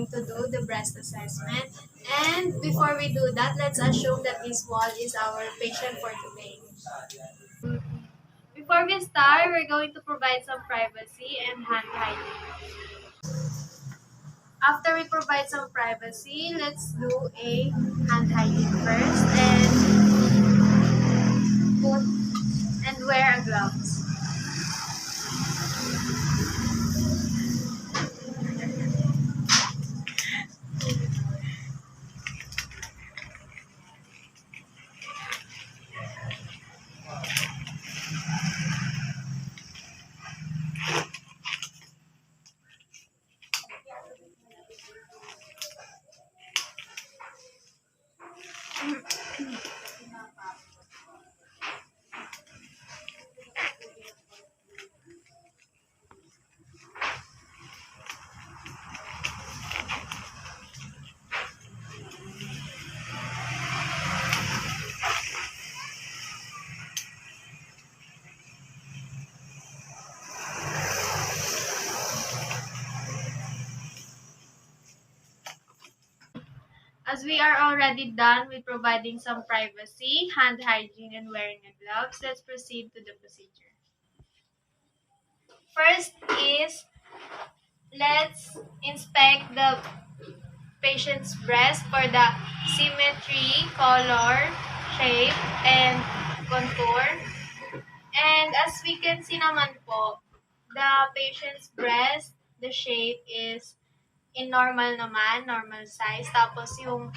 going to do the breast assessment. And before we do that, let's assume that this wall is our patient for today. Before we start, we're going to provide some privacy and hand hygiene. After we provide some privacy, let's do a hand hygiene first and wear a gloves. As we are already done with providing some privacy, hand hygiene, and wearing a gloves, let's proceed to the procedure. First is, let's inspect the patient's breast for the symmetry, color, shape, and contour. And as we can see naman po, the patient's breast, the shape is in normal naman, normal size. Tapos yung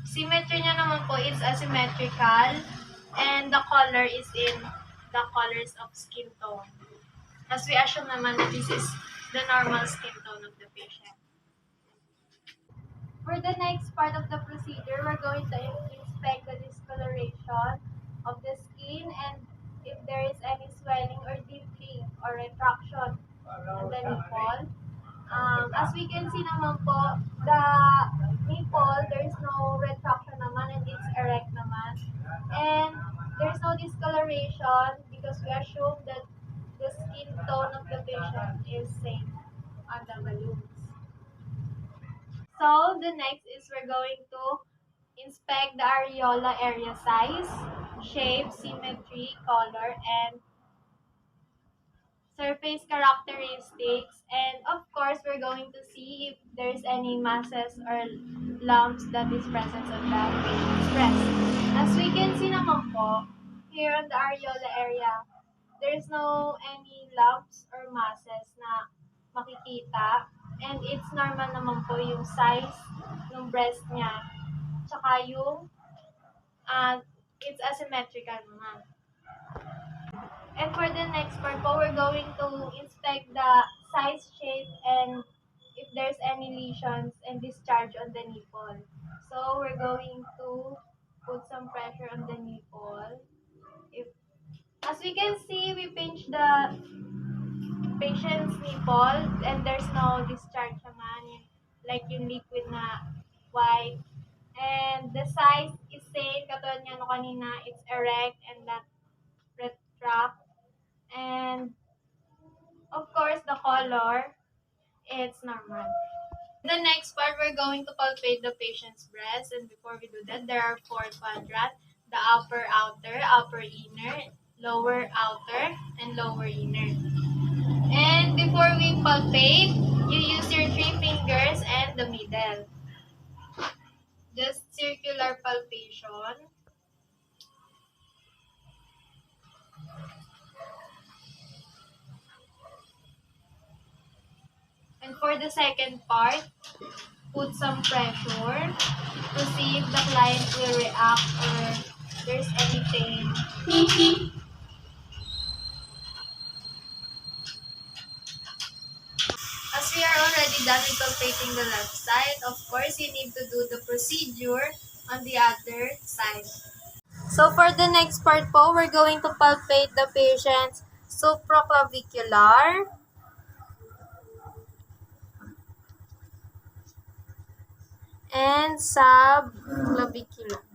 symmetry niya naman po is asymmetrical and the color is in the colors of skin tone. As we assume naman that this is the normal skin tone of the patient. For the next part of the procedure, we're going to inspect the discoloration of the skin and if there is any swelling or dimpling or retraction on the nipple. As we can see naman po, the nipple, there is no retraction naman and it's erect naman. And there's no discoloration because we assume that the skin tone of the patient is same on the balloons. So the next is we're going to inspect the areola area size, shape, symmetry, color, and surface characteristics. And of course, we're going to see if there's any masses or lumps that is present on the patient's breast. As we can see naman po, here on the areola area, there's no any lumps or masses na makikita. And it's normal naman po yung size ng breast niya. Tsaka yung it's asymmetrical naman. And for the next part po, we're going to inspect the size, shape, and if there's any lesions and discharge on the nipple. So we're going to put some pressure on the nipple. As we can see, we pinch the patient's nipple and there's no discharge naman, like yung liquid na white. And the size is same, katulad nga no kanina, it's erect and not retract. And of course, the color, it's normal. The next part, we're going to palpate the patient's breast. And before we do that, there are 4 quadrants. The upper outer, upper inner, lower outer, and lower inner. And before we palpate, you use your 3 fingers and the middle. Just circular palpation. And for the second part, put some pressure to see if the client will react or there's anything. As we are already done with palpating the left side, of course, you need to do the procedure on the other side. So for the next part po, we're going to palpate the patient's supraclavicular, and subclavicular.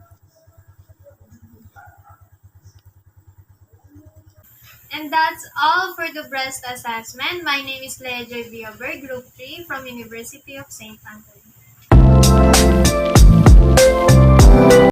And that's all for the breast assessment. My name is Leah Joy Villaber, Group 3 from University of St. Anthony.